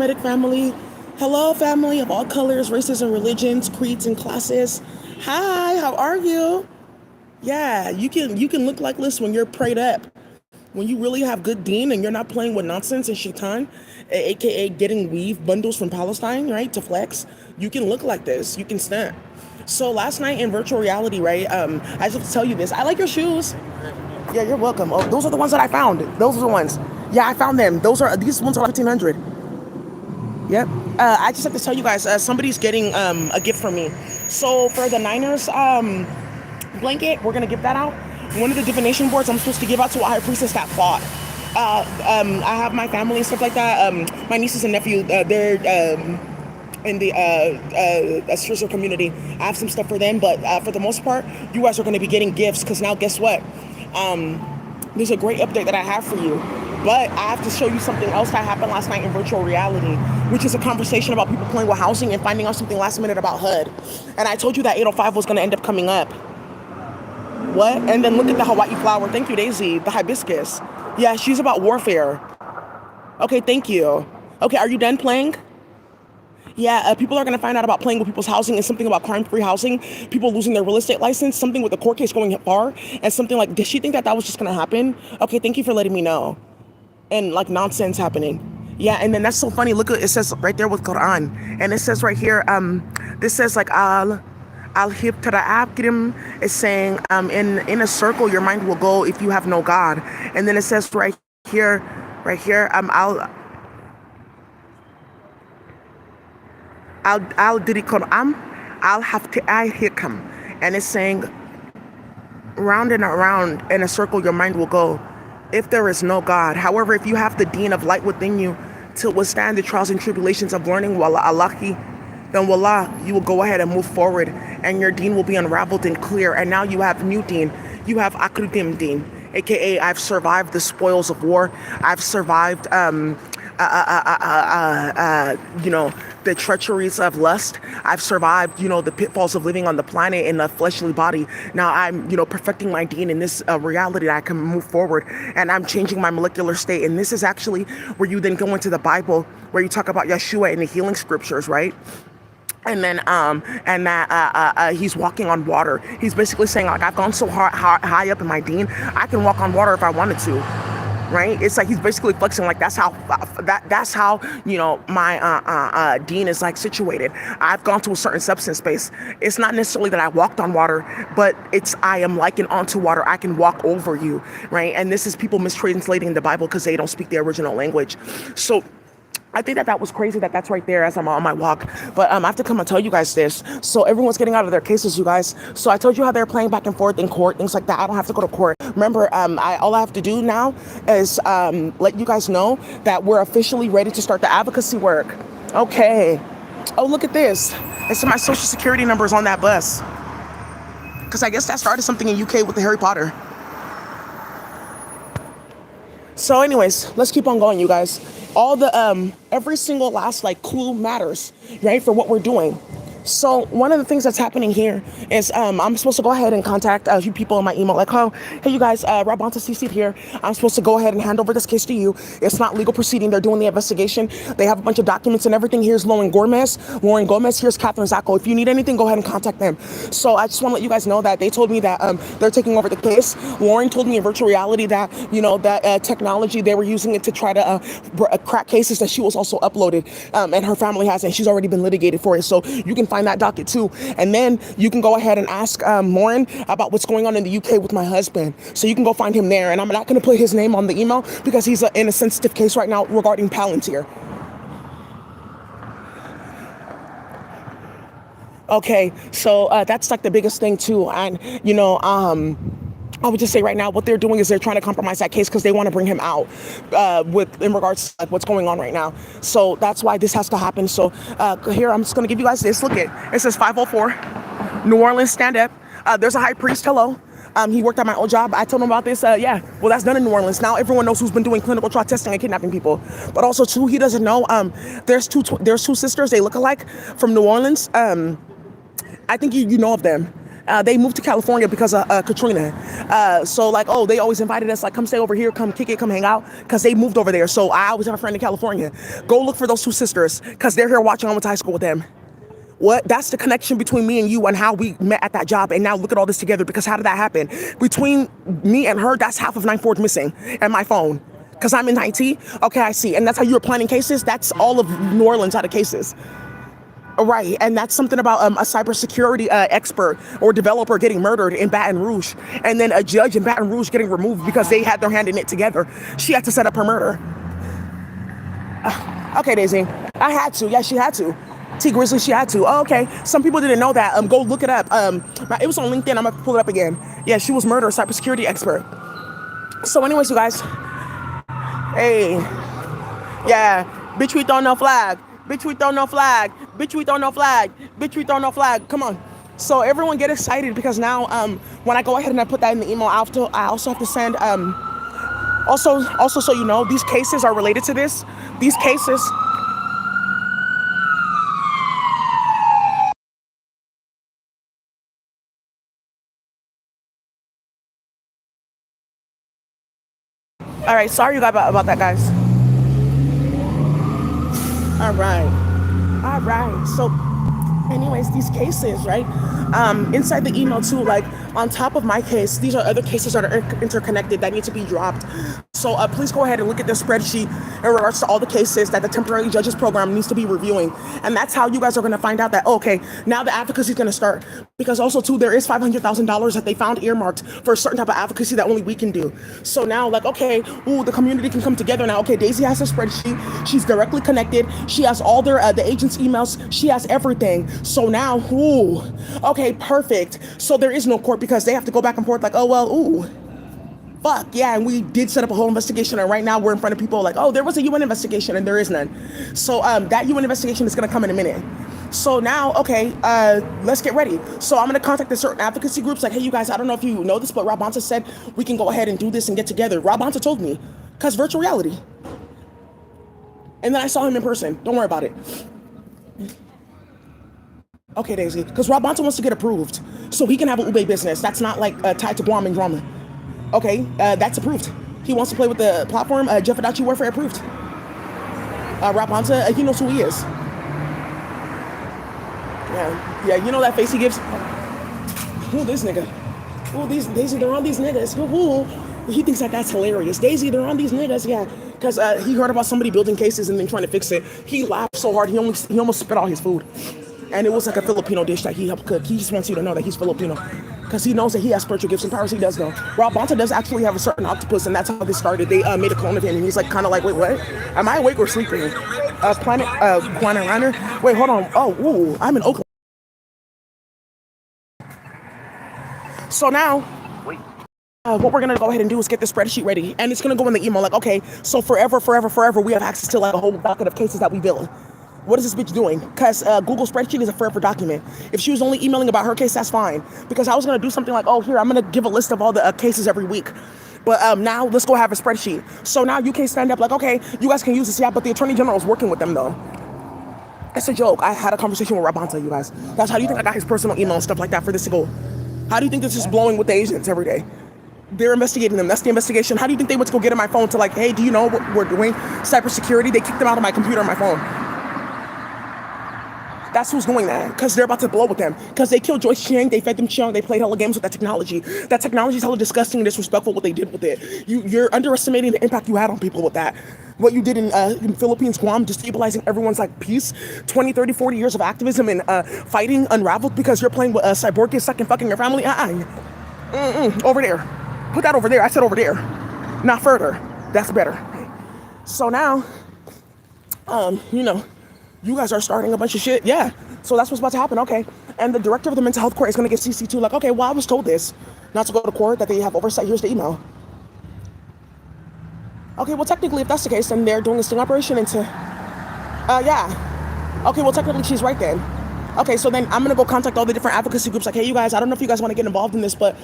medic family. Hello, family of all colors, races, and religions, creeds, and classes. Hi, how are you? Yeah, you can look like this when you're prayed up. When you really have good deen and you're not playing with nonsense and shaitan, aka getting weave bundles from Palestine, right, to flex, you can look like this. You can snap. So last night in virtual reality, right, I just have to tell you this. I like your shoes. Yeah, you're welcome. Oh, those are the ones that I found. Those are the ones. Yeah, I found them. These ones are 1500. Yep. I just have to tell you guys, somebody's getting a gift from me. So for the Niners blanket, we're gonna give that out. One of the divination boards I'm supposed to give out to a high priestess got fought. I have my family and stuff like that. My nieces and nephew, they're in the Swisser community. I have some stuff for them, but for the most part, you guys are going to be getting gifts because now guess what? There's a great update that I have for you. But I have to show you something else that happened last night in virtual reality, which is a conversation about people playing with housing and finding out something last minute about HUD. And I told you that 805 was going to end up coming up. What? And then look at the Hawaii flower. Thank you, Daisy. The hibiscus. Yeah, she's about warfare. Okay, thank you. Okay, are you done playing? Yeah, people are going to find out about playing with people's housing and something about crime-free housing, people losing their real estate license, something with the court case going far, and something like, did she think that that was just going to happen? Okay, thank you for letting me know. And like nonsense happening. Yeah, and then that's so funny. Look, it says right there with Quran, and it says right here, this says like al-hib tara'akrim is saying, in a circle your mind will go if you have no God. And then it says right here, I'll dirikon I'll have to I hikam, and it's saying round and around in a circle your mind will go if there is no God. However, if you have the deen of light within you to withstand the trials and tribulations of learning wala Allahi, then wallah, you will go ahead and move forward and your deen will be unraveled and clear. And now you have new deen. You have akridim deen, aka I've survived the spoils of war. I've survived the treacheries of lust. I've survived, the pitfalls of living on the planet in a fleshly body. Now I'm, perfecting my deen in this reality that I can move forward, and I'm changing my molecular state. And this is actually where you then go into the Bible, where you talk about Yeshua in the healing scriptures, right? And then, he's walking on water. He's basically saying, like, I've gone so high up in my deen, I can walk on water if I wanted to. Right? It's like he's basically flexing, like that's how my deen is like situated. I've gone to a certain substance space. It's not necessarily that I walked on water, but it's I am likened onto water. I can walk over you, right? And this is people mistranslating the Bible because they don't speak the original language. So I think that was crazy that that's right there as I'm on my walk. But I have to come and tell you guys this. So everyone's getting out of their cases, you guys. So I told you how they're playing back and forth in court, things like that. I don't have to go to court. Remember, all I have to do now is let you guys know that we're officially ready to start the advocacy work. Okay. Oh, look at this. It's my social security number is on that bus. Because I guess that started something in UK with the Harry Potter. So anyways, let's keep on going, you guys. All the every single last clue matters, right, for what we're doing. So one of the things that's happening here is I'm supposed to go ahead and contact a few people in my email, like, oh, hey, you guys, Bonta CC'd here. I'm supposed to go ahead and hand over this case to you. It's not legal proceeding. They're doing the investigation. They have a bunch of documents and everything. Here's Lauren Gomez. Here's Catherine Zacco. If you need anything, go ahead and contact them. So I just want to let you guys know that they told me that they're taking over the case. Lauren told me in virtual reality that, that technology, they were using it to try to crack cases that she was also uploaded, and her family has, and she's already been litigated for it. So you can find that docket too, and then you can go ahead and ask Lauren about what's going on in the UK with my husband. So you can go find him there, and I'm not going to put his name on the email because he's in a sensitive case right now regarding Palantir. Okay, so that's like the biggest thing too, and I would just say right now, what they're doing is they're trying to compromise that case because they want to bring him out in regards to what's going on right now. So that's why this has to happen. So here, I'm just going to give you guys this. Look it says 504 New Orleans, stand up. There's a high priest. Hello. He worked at my old job. I told him about this. Yeah, well, that's done in New Orleans. Now everyone knows who's been doing clinical trial testing and kidnapping people. But also too, he doesn't know. There's two sisters. They look alike from New Orleans. I think you know of them. They moved to California because of Katrina. So like, oh, they always invited us, like, come stay over here, come kick it, come hang out, because they moved over there. So I always have a friend in California. Go look for those two sisters, because they're here watching. I went to high school with them. What? That's the connection between me and you and how we met at that job. And now look at all this together, because how did that happen? Between me and her, that's half of 9-4 missing and my phone. Because I'm in IT? Okay, I see. And that's how you were planning cases? That's all of New Orleans out of cases. Right, and that's something about a cybersecurity expert or developer getting murdered in Baton Rouge, and then a judge in Baton Rouge getting removed because they had their hand in it together. She had to set up her murder. Okay, Daisy, I had to. Yeah, she had to. T Grizzly, she had to. Oh, okay. Some people didn't know that. Go look it up. It was on LinkedIn. I'm gonna pull it up again. Yeah, she was murdered, cybersecurity expert. So, anyways, you guys. Hey, yeah, bitch, we throw no flag. Bitch, we throw no flag. Bitch, we throw no flag. Bitch, we throw no flag. Come on. So everyone get excited, because now when I go ahead and I put that in the email, I also have to send also so you know, these cases are related to this. These cases. All right, sorry about that, guys. All right. So anyways, these cases, right? Inside the email too, like on top of my case, these are other cases that are interconnected that need to be dropped. So please go ahead and look at this spreadsheet in regards to all the cases that the temporary judges program needs to be reviewing. And that's how you guys are going to find out that, okay, now the advocacy is going to start. Because also too, there is $500,000 that they found earmarked for a certain type of advocacy that only we can do. So now, like, okay, ooh, the community can come together now. Okay, Daisy has a spreadsheet. She's directly connected. She has all their the agents' emails. She has everything. So now, ooh, okay, perfect. So there is no court, because they have to go back and forth like, oh, well, ooh. Fuck, yeah, and we did set up a whole investigation, and right now we're in front of people like, oh, there was a UN investigation, and there is none. So that UN investigation is going to come in a minute. So now, okay, let's get ready. So I'm going to contact the certain advocacy groups like, hey, you guys, I don't know if you know this, but Rob Bonta said we can go ahead and do this and get together. Rob Bonta told me, because virtual reality. And then I saw him in person. Don't worry about it. Okay, Daisy, because Rob Bonta wants to get approved so he can have an Ube business. That's not like tied to Guam and drama. Okay, that's approved. He wants to play with the platform. Jeff Adachi Warfare approved. Rob Bonta, he knows who he is. Yeah, you know that face he gives? Who this nigga? Who these, Daisy, they're on these niggas. Who? He thinks that that's hilarious. Daisy, they're on these niggas, yeah. Because he heard about somebody building cases and then trying to fix it. He laughed so hard, he almost spit all his food. And it was like a Filipino dish that he helped cook. He just wants you to know that he's Filipino, because he knows that he has spiritual gifts and powers. He does know. Rob Bonta does actually have a certain octopus, and that's how this started. They made a clone of him, and he's like kind of like, wait, what? Am I awake or sleeping? Planet Runner. Wait, hold on. Oh, ooh, I'm in Oakland. So now, what we're gonna go ahead and do is get the spreadsheet ready, and it's gonna go in the email like, okay, so forever, we have access to like a whole docket of cases that we build. What is this bitch doing? Because Google spreadsheet is a forever document. If she was only emailing about her case, that's fine. Because I was going to do something like, oh, here, I'm going to give a list of all the cases every week. But now let's go have a spreadsheet. So now you can stand up like, okay, you guys can use this. Yeah, but the Attorney General is working with them, though. It's a joke. I had a conversation with Rob Bonta, you guys. That's how do you think I got his personal email and stuff like that for this to go? How do you think this is blowing with the agents every day? They're investigating them. That's the investigation. How do you think they went to go get in my phone to like, hey, do you know what we're doing? Cybersecurity. They kicked them out of my computer and my phone. That's who's doing that, because they're about to blow with them. Because they killed Joyce Chiang, they fed them Chiang, they played hella games with that technology. That technology is hella disgusting and disrespectful what they did with it. You're underestimating the impact you had on people with that. What you did in Philippines, Guam, destabilizing everyone's like peace. 20, 30, 40 years of activism and fighting unraveled because you're playing with a cyborg is sucking fucking your family. Over there. Put that over there. I said over there. Not further. That's better. So now, you know, you guys are starting a bunch of shit. Yeah. So that's what's about to happen. Okay. And the director of the mental health court is going to get CC2. Like, okay, well, I was told this. Not to go to court, that they have oversight. Here's the email. Okay, well, technically, if that's the case, then they're doing a sting operation into... yeah. Okay, well, technically, she's right then. Okay, so then I'm going to go contact all the different advocacy groups. Like, hey, you guys, I don't know if you guys want to get involved in this, but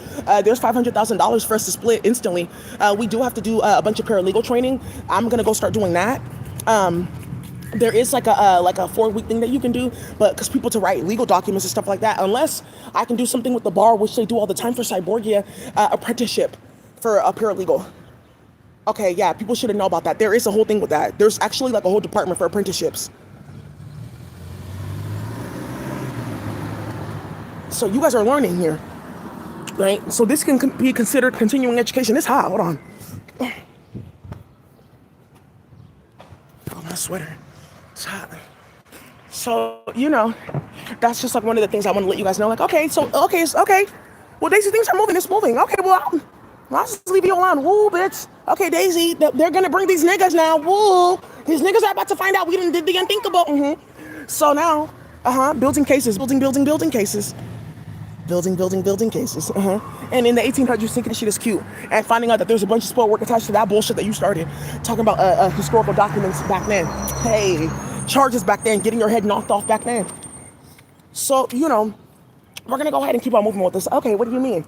there's $500,000 for us to split instantly. We do have to do a bunch of paralegal training. I'm going to go start doing that. There is like a 4-week thing that you can do, but because people to write legal documents and stuff like that, unless I can do something with the bar, which they do all the time for Cyborgia, apprenticeship for a paralegal. Okay, yeah, people should know about that. There is a whole thing with that. There's actually like a whole department for apprenticeships. So you guys are learning here, right? So this can be considered continuing education. It's hot. Hold on. Oh, my sweater. It's hot. So, that's just like one of the things I want to let you guys know. Like, okay, so, okay, okay. Well, Daisy, things are moving. It's moving. Okay, well, I'll just leave you alone. Woo, bitch. Okay, Daisy, they're going to bring these niggas now. Woo. These niggas are about to find out we did the unthinkable. So now, building cases, building cases. Building cases. And in the 1800s, thinking this shit is cute. And finding out that there's a bunch of spoiled work attached to that bullshit that you started. Talking about historical documents back then. Hey, charges back then. Getting your head knocked off back then. So, we're going to go ahead and keep on moving with this. Okay, what do you mean?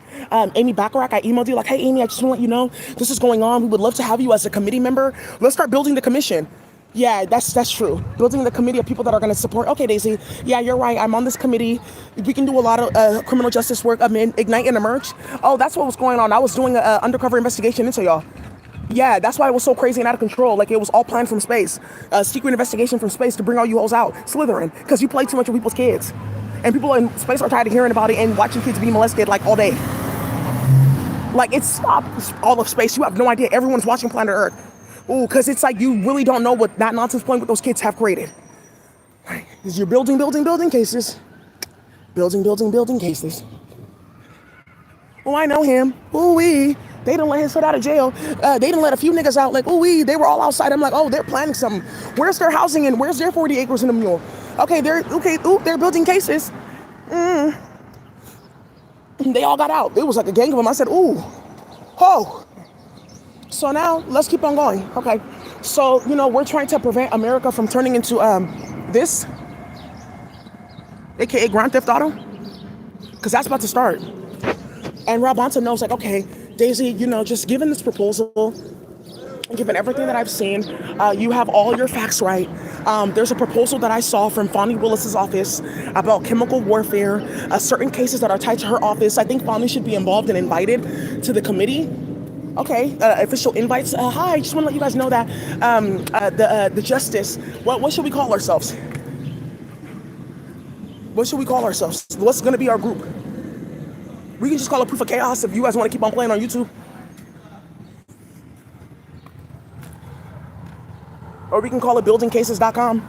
Amy Bacharach, I emailed you like, hey, Amy, I just want to let you know this is going on. We would love to have you as a committee member. Let's start building the commission. Yeah, that's true. Building the committee of people that are going to support. Okay, Daisy. Yeah, you're right. I'm on this committee. We can do a lot of criminal justice work. Ignite and emerge. Oh, that's what was going on. I was doing an undercover investigation into y'all. Yeah, that's why it was so crazy and out of control. Like, it was all planned from space. A secret investigation from space to bring all you hoes out. Slytherin. Because you play too much with people's kids. And people in space are tired of hearing about it and watching kids be molested, like, all day. Like, it's stopped all of space. You have no idea. Everyone's watching Planet Earth. Ooh, because it's like you really don't know what that nonsense playing with those kids have created. Because you're building cases. Building cases. Oh, I know him. Ooh-wee. They didn't let him sit out of jail. They didn't let a few niggas out. Like, ooh-wee. They were all outside. I'm like, oh, they're planning something. Where's their housing and where's their 40 acres in the mule? Okay, they're building cases. They all got out. It was like a gang of them. I said, ooh. Oh. So now, let's keep on going. Okay. So, we're trying to prevent America from turning into this, aka Grand Theft Auto, because that's about to start. And Rob Bonta knows, like, okay, Daisy, just given this proposal, given everything that I've seen, you have all your facts right. There's a proposal that I saw from Fonnie Willis's office about chemical warfare, certain cases that are tied to her office. I think Fonnie should be involved and invited to the committee. Okay, official invites. Hi, I just want to let you guys know that the justice. What should we call ourselves? What should we call ourselves? What's going to be our group? We can just call it Proof of Chaos if you guys want to keep on playing on YouTube. Or we can call it buildingcases.com.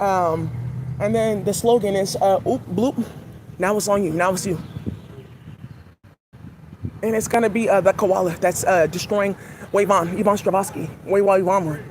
And then the slogan is, oop, bloop, now it's on you, now it's you. And it's going to be the koala that's destroying Yvonne Stravosky. Yvonne.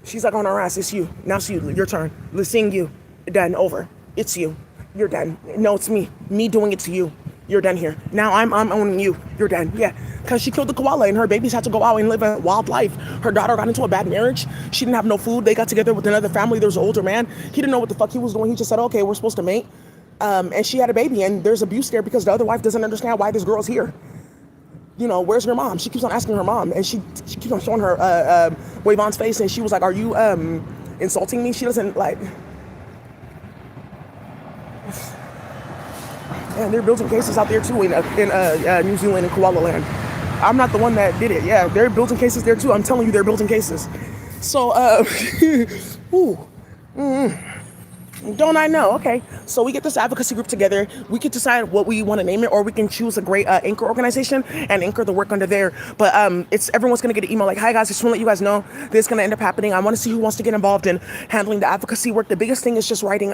She's like on her ass. It's you. Now it's you. Your turn. Let's sing you. Done. Over. It's you. You're done. No, it's me. Me doing it to you. You're done here. Now I'm owning you. You're done. Yeah. Because she killed the koala and her babies had to go out and live a wild life. Her daughter got into a bad marriage. She didn't have no food. They got together with another family. There was an older man. He didn't know what the fuck he was doing. He just said, okay, we're supposed to mate. And she had a baby. And there's abuse there because the other wife doesn't understand why this girl's here. Where's your mom? She keeps on asking her mom, and she keeps on showing her Wavon's face, and she was like, are you insulting me? She doesn't like. And they're building cases out there too in New Zealand and Koala Land. I'm not the one that did it. Yeah, they're building cases there too. I'm telling you, they're building cases. So, don't I know? Okay. So we get this advocacy group together. We can decide what we want to name it, or we can choose a great anchor organization and anchor the work under there. But everyone's going to get an email like, hi guys, I just want to let you guys know this is going to end up happening. I want to see who wants to get involved in handling the advocacy work. The biggest thing is just writing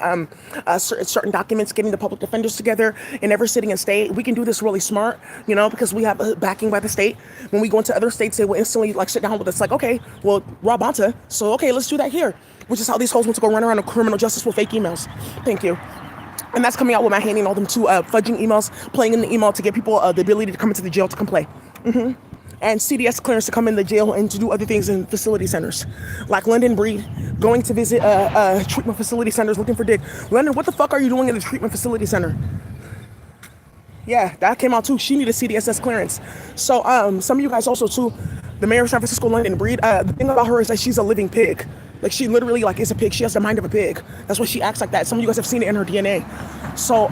certain documents, getting the public defenders together in every city and state. We can do this really smart, because we have backing by the state. When we go into other states, they will instantly sit down with us like, okay, well, Rob Bonta, so okay, let's do that here. Which is how these hoes want to go run around in criminal justice with fake emails. Thank you. And that's coming out with my handing all them to fudging emails, playing in the email to get people the ability to come into the jail to complain. And CDS clearance to come in the jail and to do other things in facility centers. Like London Breed, going to visit treatment facility centers looking for dick. London, what the fuck are you doing in the treatment facility center? Yeah, that came out too. She needed CDSS clearance. So some of you guys also too, the mayor of San Francisco, London Breed, the thing about her is that she's a living pig. Like she literally like is a pig. She has the mind of a pig. That's why she acts like that. Some of you guys have seen it in her DNA. So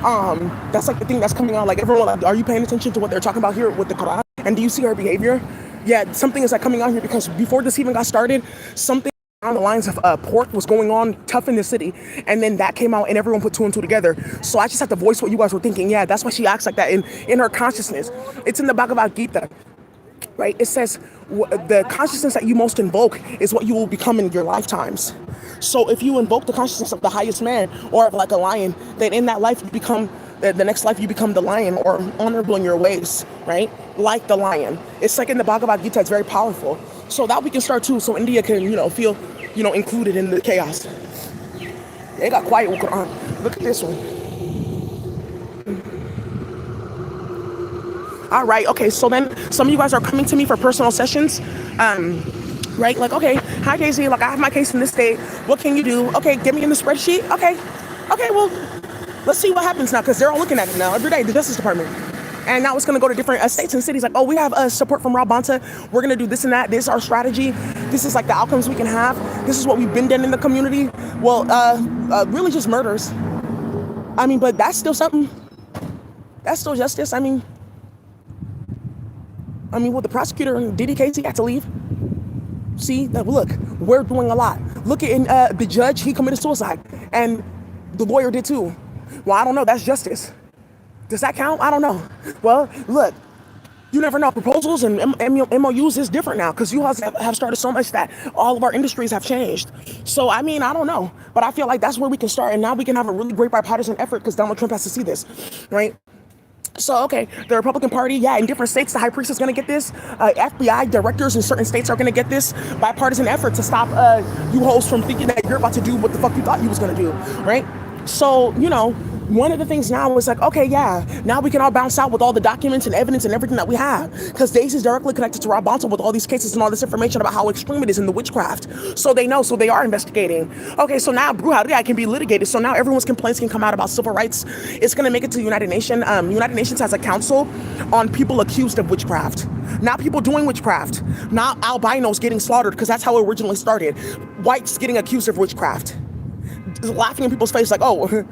that's like the thing that's coming out. Like everyone, like, are you paying attention to what they're talking about here with the Quran? And do you see her behavior? Yeah, something is like coming out here because before this even got started, something on the lines of pork was going on tough in the city, and then that came out and everyone put two and two together. So I just have to voice what you guys were thinking. Yeah, that's why she acts like that in her consciousness. It's in the Bhagavad Gita, right? It says the consciousness that you most invoke is what you will become in your lifetimes. So if you invoke the consciousness of the highest man or of like a lion, then in that life you become the next life you become the lion or honorable in your ways, right? Like the lion. It's like in the Bhagavad Gita, it's very powerful. So that we can start too, so India can, feel, included in the chaos. They got quiet with Quran. Look at this one. All right, okay, so then some of you guys are coming to me for personal sessions, right? Like, okay, hi Daisy, like I have my case in this state. What can you do? Okay, get me in the spreadsheet. Okay, well, let's see what happens now, because they're all looking at it now every day, the Justice Department. And now it's going to go to different states and cities. Like, oh, we have support from Rob Bonta. We're going to do this and that. This is our strategy. This is like the outcomes we can have. This is what we've been done in the community. Well, really just murders. I mean, but that's still something. That's still justice. I mean, well, the prosecutor in Diddy case, he had to leave. See, look, we're doing a lot. Look at the judge, he committed suicide. And the lawyer did too. Well, I don't know. That's justice. Does that count? I don't know. Well, look, you never know. Proposals and MOUs is different now because you have started so much that all of our industries have changed. So, I mean, I don't know. But I feel like that's where we can start. And now we can have a really great bipartisan effort because Donald Trump has to see this, right? So, okay, the Republican Party, yeah, in different states, the high priest is going to get this. FBI directors in certain states are going to get this bipartisan effort to stop you hoes from thinking that you're about to do what the fuck you thought you was going to do, right? So, one of the things now is like, okay, yeah, now we can all bounce out with all the documents and evidence and everything that we have. Because Daisy's directly connected to Rob Bonta with all these cases and all this information about how extreme it is in the witchcraft. So they know, so they are investigating. Okay, so now Bruja can be litigated. So now everyone's complaints can come out about civil rights. It's going to make it to the United Nations. United Nations has a council on people accused of witchcraft. Not people doing witchcraft. Not albinos getting slaughtered, because that's how it originally started. Whites getting accused of witchcraft. Laughing in people's face like, oh,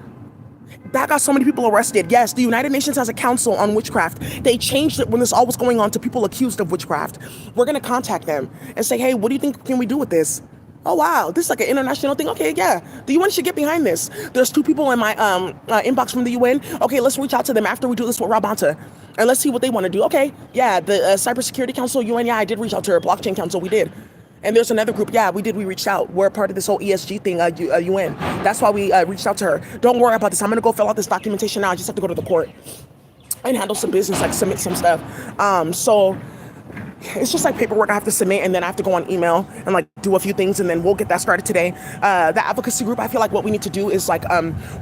that got so many people arrested. Yes, the United Nations has a council on witchcraft. They changed it when this all was going on to people accused of witchcraft. We're going to contact them and say, hey, what do you think can we do with this? Oh, wow, this is like an international thing. Okay, yeah, the UN should get behind this. There's 2 people in my inbox from the UN. Okay, let's reach out to them after we do this with Rob Bonta. And let's see what they want to do. Okay, yeah, the Cybersecurity Council, UN, yeah, I did reach out to her. Blockchain Council, we did. And there's another group, yeah, we reached out. We're part of this whole ESG thing, UN. That's why we reached out to her. Don't worry about this. I'm going to go fill out this documentation now. I just have to go to the court and handle some business, like submit some stuff. So it's just like paperwork I have to submit, and then I have to go on email and like do a few things, and then we'll get that started today. The advocacy group, I feel like what we need to do is like,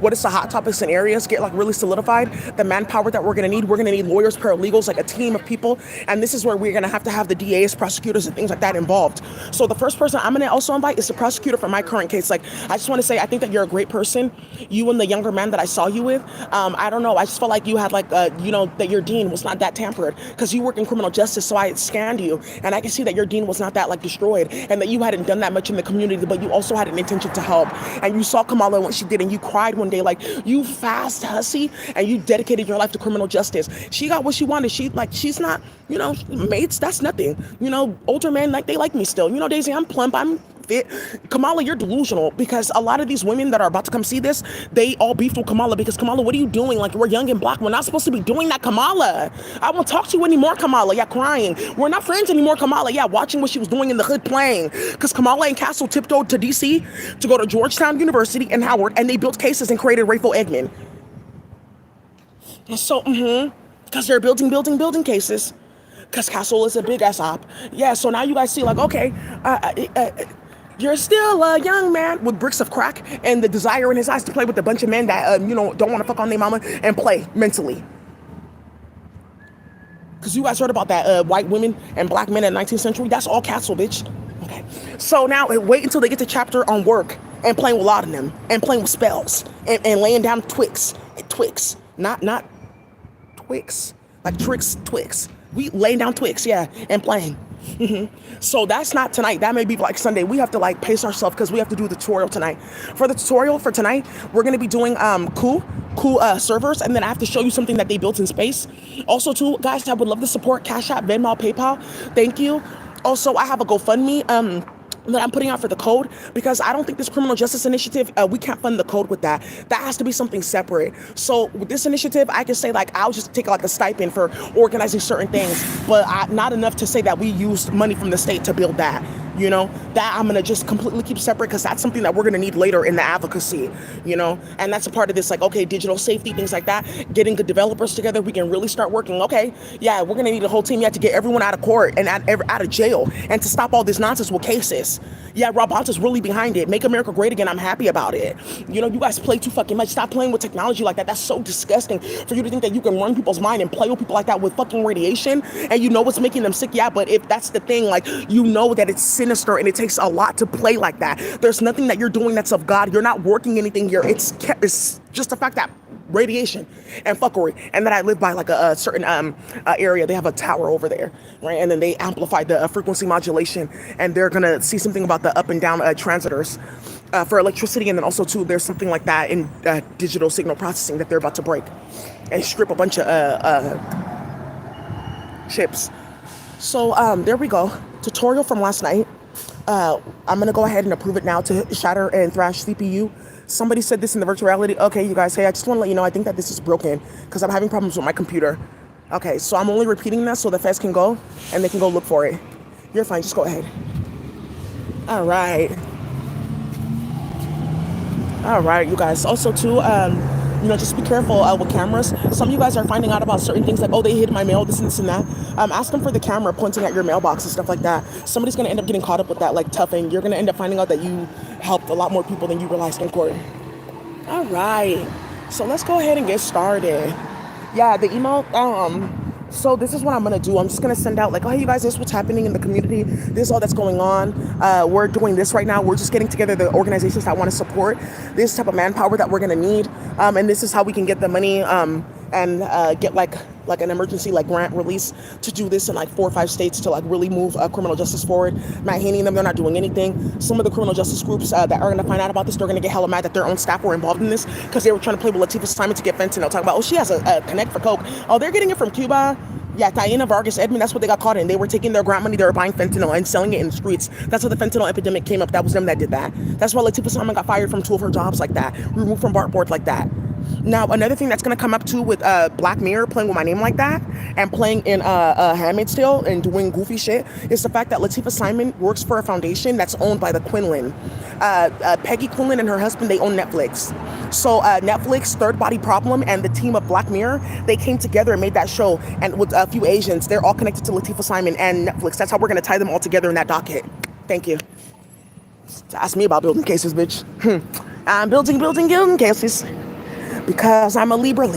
what is the hot topics and areas, get like really solidified. The manpower that we're going to need lawyers, paralegals, like a team of people. And this is where we're going to have the DAs, prosecutors, and things like that involved. So the first person I'm going to also invite is the prosecutor for my current case. Like, I just want to say, I think that you're a great person. You and the younger man that I saw you with, I don't know. I just felt like you had like, that your dean was not that tampered, because you work in criminal justice. So I scanned you, and I can see that your dean was not that like destroyed, and that you hadn't done that much in the community, but you also had an intention to help. And you saw Kamala and what she did, and you cried one day like, you fast hussy, and you dedicated your life to criminal justice. She got what she wanted. She's not, mates, that's nothing. Older men, like, they like me still. Daisy, I'm plump, I'm fit. Kamala, you're delusional, because a lot of these women that are about to come see this, they all beef with Kamala, because Kamala, what are you doing? Like, we're young and black. We're not supposed to be doing that, Kamala. I won't talk to you anymore, Kamala. Yeah, crying. We're not friends anymore, Kamala. Yeah, watching what she was doing in the hood playing. Because Kamala and Castle tiptoed to D.C. to go to Georgetown University and Howard, and they built cases and created Rayful Eggman. So, because they're building cases. Because Castle is a big ass op. Yeah, so now you guys see, like, okay, you're still a young man with bricks of crack and the desire in his eyes to play with a bunch of men that, don't want to fuck on their mama and play mentally. Because you guys heard about that, white women and black men in the 19th century. That's all Castle, bitch. Okay. So now wait until they get to chapter on work and playing with laudanum and playing with spells and laying down Twix. Not Twix. Like tricks, Twix. We laying down Twix, yeah, and playing. So that's not tonight. That may be like Sunday. We have to like pace ourselves because we have to do the tutorial tonight. For the tutorial for tonight, we're gonna be doing cool servers, and then I have to show you something that they built in space. Also, too, guys, I would love to support Cash App, Venmo, PayPal. Thank you. Also, I have a GoFundMe. That I'm putting out for the code, because I don't think this criminal justice initiative, we can't fund the code with that. That has to be something separate. So with this initiative, I can say like I'll just take like a stipend for organizing certain things, but not enough to say that we used money from the state to build that. You know, that I'm gonna just completely keep separate, because that's something that we're gonna need later in the advocacy, you know, and that's a part of this, like, okay, digital safety, things like that, getting good developers together, we can really start working. Okay, yeah, we're gonna need a whole team. You have to get everyone out of court and out of jail, and to stop all this nonsense with cases. Yeah, Rob Bonta's really behind it. Make America great again. I'm happy about it. You know, you guys play too fucking much. Stop playing with technology like that. That's so disgusting for you to think that you can run people's mind and play with people like that with fucking radiation, and you know what's making them sick. Yeah, but if that's the thing, like, you know that it's sinister and it takes a lot to play like that. There's nothing that you're doing that's of God. You're not working anything here. It's just the fact that radiation and fuckery, and that I live by like a certain area. They have a tower over there, right? And then they amplify the frequency modulation, and they're gonna see something about the up and down transmitters for electricity, and then also too there's something like that in digital signal processing that they're about to break and strip a bunch of chips. So there we go. Tutorial from last night. I'm gonna go ahead and approve it now to shatter and thrash CPU. Somebody said this in the virtual reality. Okay, you guys, hey, I just want to let you know, I think that this is broken because I'm having problems with my computer. Okay, so I'm only repeating that so the feds can go and they can go look for it. You're fine, just go ahead. All right. All right, you guys. Also, too, you know, just be careful with cameras. Some of you guys are finding out about certain things like, oh, they hid my mail, this and this and that. Ask them for the camera pointing at your mailbox and stuff like that. Somebody's going to end up getting caught up with that, like tough, and you're going to end up finding out that you helped a lot more people than you realized in court. All right. So let's go ahead and get started. Yeah, the email, so this is what I'm going to do. I'm just going to send out like, oh, hey, you guys, this is what's happening in the community. This is all that's going on. We're doing this right now. We're just getting together the organizations that want to support this type of manpower that we're going to need. And this is how we can get the money and get like an emergency like grant release to do this in like 4 or 5 states to like really move criminal justice forward. Matt Haney and them, they're not doing anything. Some of the criminal justice groups that are going to find out about this, they're going to get hella mad that their own staff were involved in this because they were trying to play with Latifah's assignment to get fentanyl. Talk about, oh, she has a connect for coke. Oh, they're getting it from Cuba. Yeah, Diana Vargas Edmond, that's what they got caught in. They were taking their grant money, they were buying fentanyl and selling it in the streets. That's how the fentanyl epidemic came up. That was them that did that. That's why Latifah Simon got fired from 2 of her jobs like that, removed from Bart Board like that. Now, another thing that's going to come up too with Black Mirror playing with my name like that and playing in Handmaid's Tale and doing goofy shit is the fact that Latifah Simon works for a foundation that's owned by the Quinlan. Peggy Quinlan and her husband, they own Netflix. So Netflix, Third Body Problem, and the team of Black Mirror, they came together and made that show. And with a few Asians, they're all connected to Latifah Simon and Netflix. That's how we're going to tie them all together in that docket. Thank you. Ask me about building cases, bitch. I'm building cases. Because I'm a Libra.